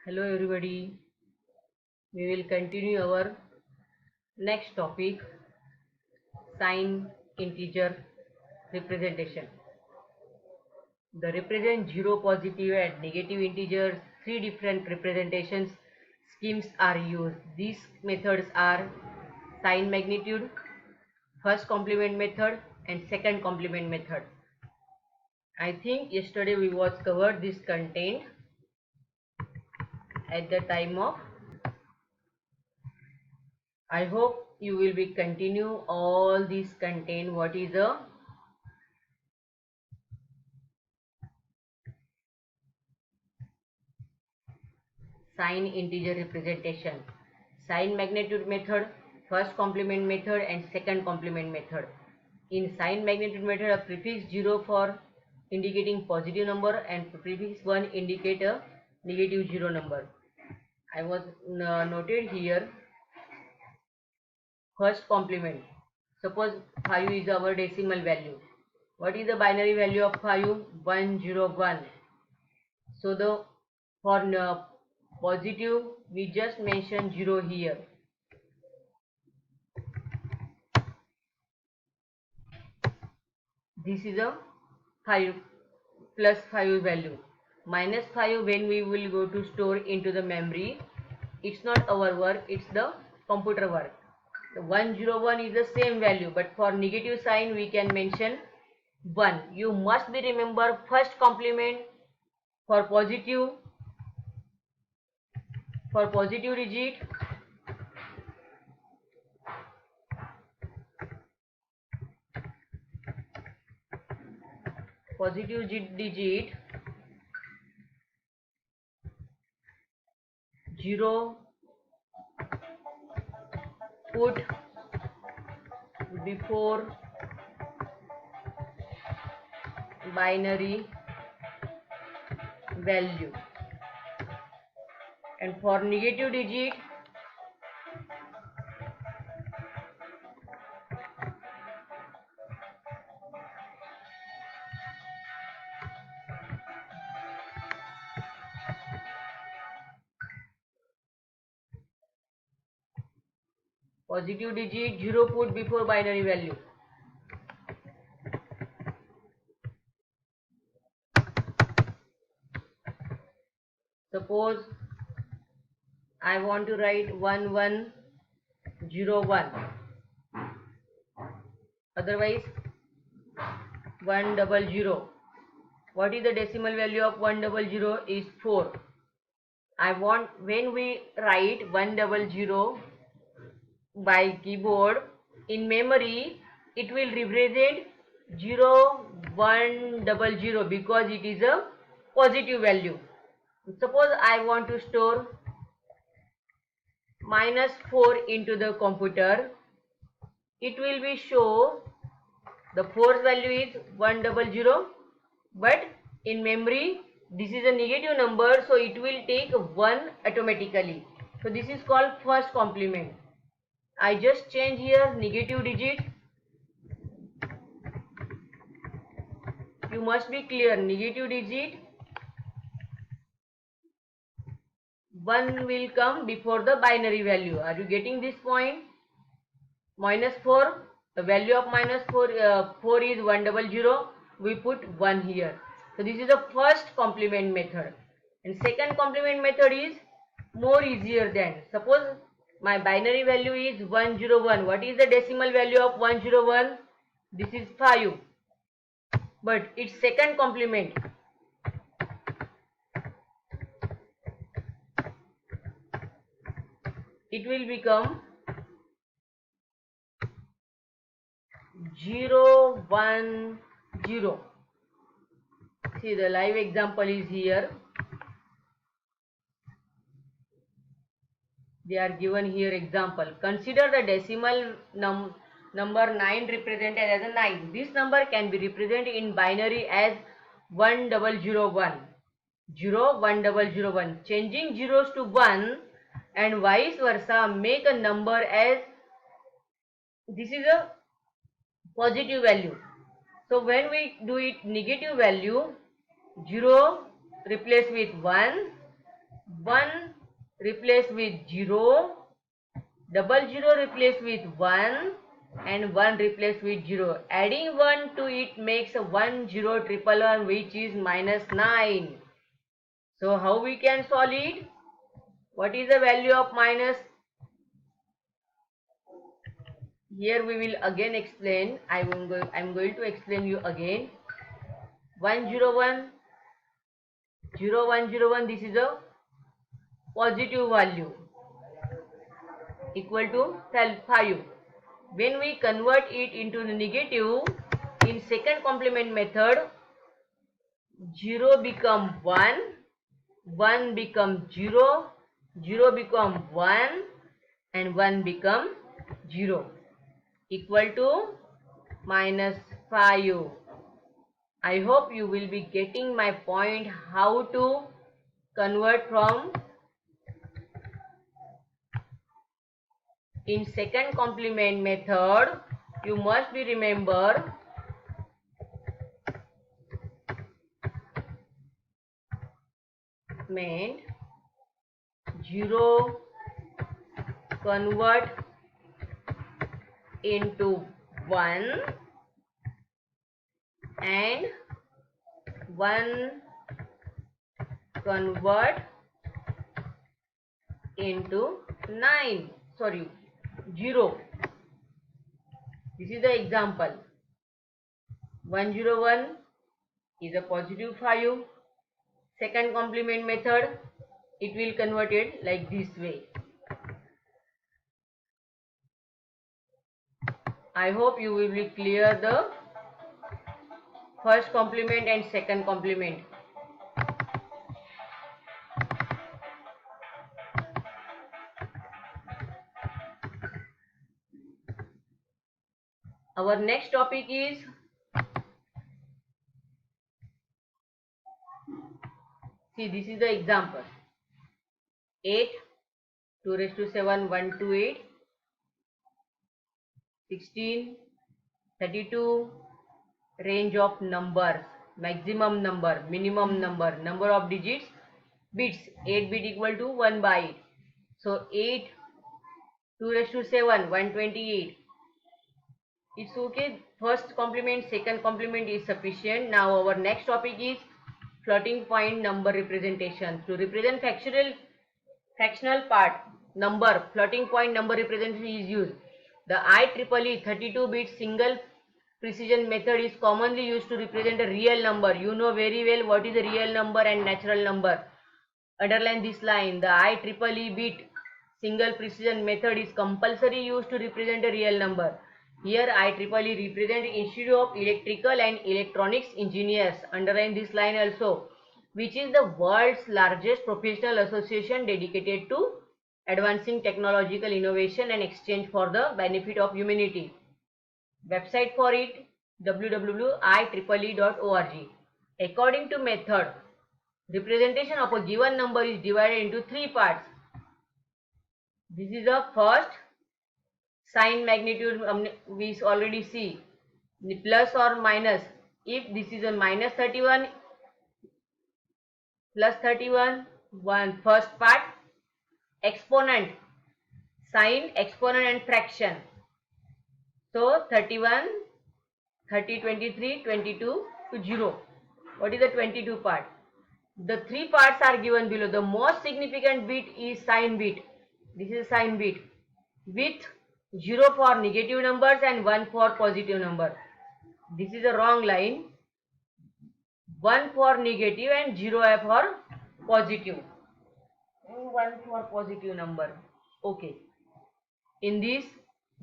Hello everybody. We will continue our next topic, sign integer representation. The represent zero, positive and negative integers. Three different representations schemes are used. These methods are sign magnitude, first complement method and second complement method. I think yesterday we was covered this content at the time of. I hope you will be continue all this content. What is a sign integer representation? Sign magnitude method, first complement method and second complement method. In sign magnitude method, a prefix 0 for indicating positive number and prefix 1 indicate a negative 0 number. I was noted here first complement. Suppose 5 is our decimal value. What is the binary value of 5? 101. So the for positive we just mention 0 here. This is a 5 plus 5 value. Minus 5 when we will go to store into the memory. It's not our work, it's the computer work. The 101 is the same value, but for negative sign we can mention 1. You must be remember first complement for positive digit digit 0 put before binary value, and for negative digit positive digit 0 put before binary value. Suppose I want to write 1101, otherwise 100. What is the decimal value of 100? Is 4. I want when we write 100 by keyboard in memory, it will represent 0100 because it is a positive value. Suppose I want to store -4 into the computer, it will be show the 4 value is 100, but in memory this is a negative number, so it will take 1 automatically. So this is called first complement. I just change here negative digit. You must be clear, negative digit 1 will come before the binary value. Are you getting this point? -4, the value of -4 is 100. We put 1 here. So this is the first complement method. And second complement method is more easier than. Suppose my binary value is 101. What is the decimal value of 101? This is 5. But its second complement. It will become 010. See, the live example is here. They are given here example. Consider the decimal number 9 represented as a 9. This number can be represented in binary as 1001. 01001. Changing zeros to 1 and vice versa make a number as this is a positive value. So when we do it negative value, 0 replace with 1, 1 replace with 0, double 0 replace with 1, and 1 replace with 0. Adding 1 to it makes a 1 0 triple 1, which is minus 9. So how we can solve it? What is the value of minus? Here we will again explain. I'm going to explain you again. 101, 0101, this is a positive value equal to 5. When we convert it into the negative, in second complement method, 0 become 1, 1 become 0, 0 become 1, and 1 become 0, equal to minus 5. I hope you will be getting my point how to convert from in second complement method. You must be remember meant 0 convert into 1 and 1 convert into 9. Sorry, 0. This is the example. 101 is a positive 5. Second complement method, it will convert it like this way. I hope you will be clear the first complement and second complement. Our next topic is see, this is the example. 8, 2 raised to 7, 1 to 8, 16, 32, range of numbers, maximum number, minimum number, number of digits, bits, 8 bit equal to 1 byte. So 8, 2 raised to 7, 128. It's okay. First complement, second complement is sufficient. Now our next topic is floating point number representation. To represent fractional part number, floating point number representation is used. The IEEE 32-bit single precision method is commonly used to represent a real number. You know very well what is a real number and natural number. Underline this line. The IEEE bit single precision method is compulsory used to represent a real number. Here IEEE represent Institute of Electrical and Electronics Engineers. Underline this line also, which is the world's largest professional association dedicated to advancing technological innovation and exchange for the benefit of humanity. Website for it www.ieee.org. According to method, representation of a given number is divided into 3 parts. This is the first sign magnitude, we already see the plus or minus. If this is a minus 31, plus 31, one first part. Exponent, sign, exponent and fraction. So 31, 30, 23, 22 to 0. What is the 22 part? The 3 parts are given below. The most significant bit is sign bit. This is sign bit with 0 for negative numbers and 1 for positive number. This is a wrong line. 1 for negative and 0 for positive. 1 for positive number. Okay. In this,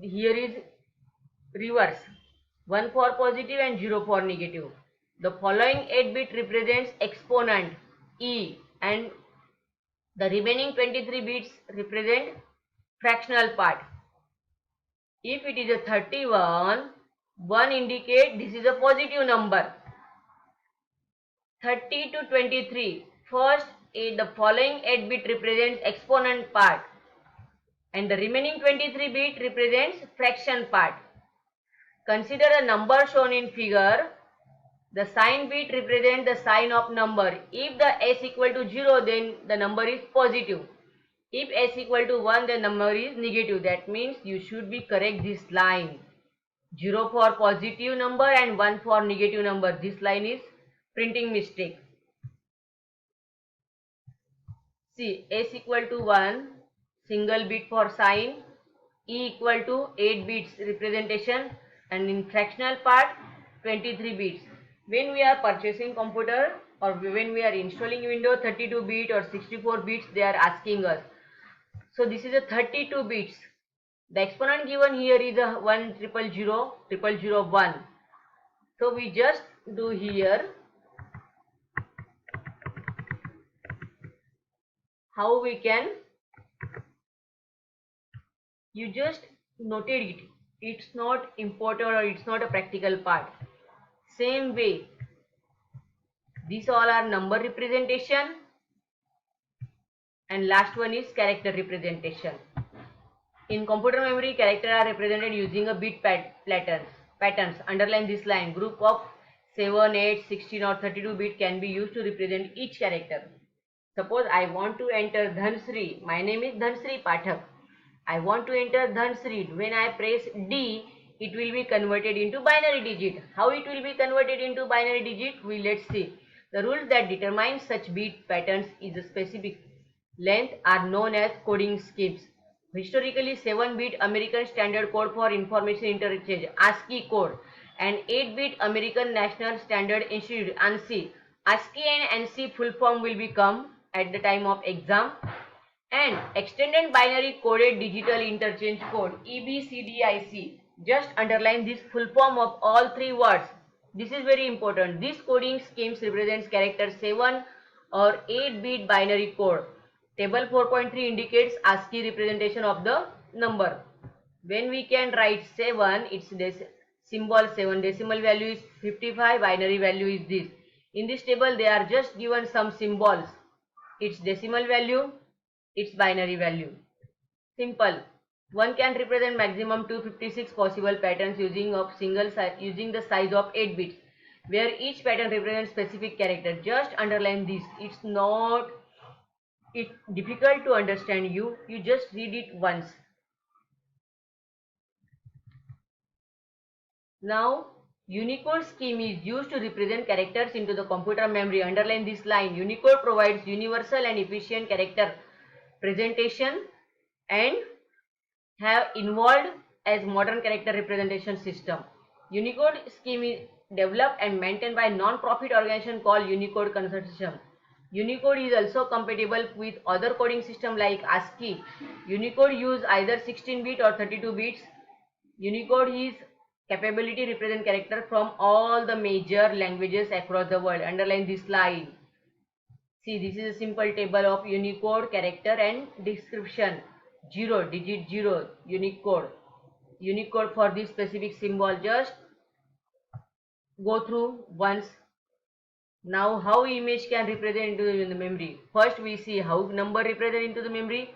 here is reverse. 1 for positive and 0 for negative. The following 8 bit represents exponent E, and the remaining 23 bits represent fractional part. If it is a 31, 1 indicate this is a positive number. 30 to 23, first the following 8 bit represents exponent part and the remaining 23 bit represents fraction part. Consider a number shown in figure. The sign bit represents the sign of number. If the s equal to 0, then the number is positive. If s equal to 1, the number is negative. That means you should be correct this line. 0 for positive number and 1 for negative number. This line is printing mistake. See, s equal to 1, single bit for sign, e equal to 8 bits representation, and in fractional part 23 bits. When we are purchasing computer or when we are installing Windows 32 bit or 64 bits, they are asking us. So this is a 32 bits. The exponent given here is a 1000001. So we just do here how we can, you just noted it. It's not important or it's not a practical part. Same way, these all are number representation and last one is character representation. In computer memory, characters are represented using a bit patterns. Underline this line. Group of 7, 8, 16 or 32 bit can be used to represent each character. Suppose I want to enter Dhansri. My name is Dhansri Pathak. I want to enter Dhansri. When I press D, it will be converted into binary digit. How it will be converted into binary digit? Let's see. The rules that determine such bit patterns is a specific length are known as coding schemes. Historically, 7-bit American Standard Code for Information Interchange (ASCII) code and 8-bit American National Standard Institute (ANSI). ASCII and ANSI full form will become at the time of exam, and Extended Binary Coded Digital Interchange Code EBCDIC. Just underline this full form of all three words. This is very important. This coding schemes represents character 7 or 8-bit binary code. Table 4.3 indicates ASCII representation of the number. When we can write 7, its symbol 7, decimal value is 55, binary value is this. In this table, they are just given some symbols. Its decimal value, its binary value. Simple. One can represent maximum 256 possible patterns using the size of 8 bits, where each pattern represents specific character. Just underline this. It's difficult to understand you just read it once. Now, Unicode scheme is used to represent characters into the computer memory. Underline this line. Unicode provides universal and efficient character presentation and have evolved as modern character representation system. Unicode scheme is developed and maintained by non-profit organization called Unicode Consortium. Unicode is also compatible with other coding system like ASCII. Unicode use either 16-bit or 32 bits. Unicode is capability represent character from all the major languages across the world. Underline this line. See, this is a simple table of Unicode character and description. 0, digit 0, Unicode. Unicode for this specific symbol. Just go through once. Now, how image can represent into the memory? First, we see how number represent into the memory.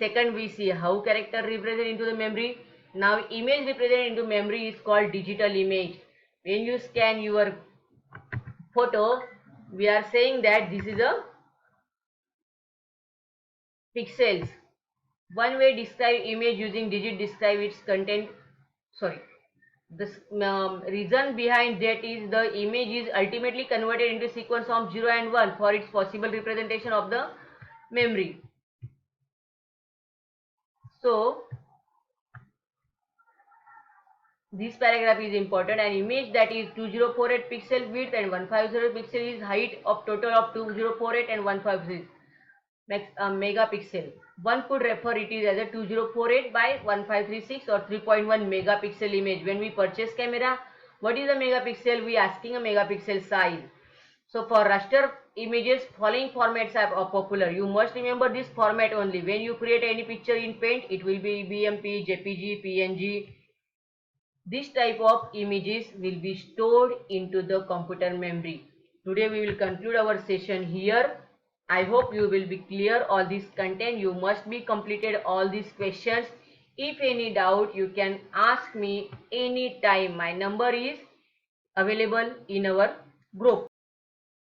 Second, we see how character represent into the memory. Now, image represent into memory is called digital image. When you scan your photo, we are saying that this is a pixels. One way describe image using digit describe its content. The reason behind that is the image is ultimately converted into sequence of 0 and 1 for its possible representation of the memory. So, this paragraph is important. An image that is 2048 pixel width and 150 pixel is height of total of 2048 and 150 megapixel. One could refer it as a 2048 by 1536 or 3.1 megapixel image. When we purchase camera, what is a megapixel? We asking a megapixel size. So for raster images, following formats are popular. You must remember this format only. When you create any picture in Paint, it will be BMP, JPG, PNG. This type of images will be stored into the computer memory. Today we will conclude our session here. I hope you will be clear all this content. You must be completed all these questions. If any doubt, you can ask me anytime. My number is available in our group.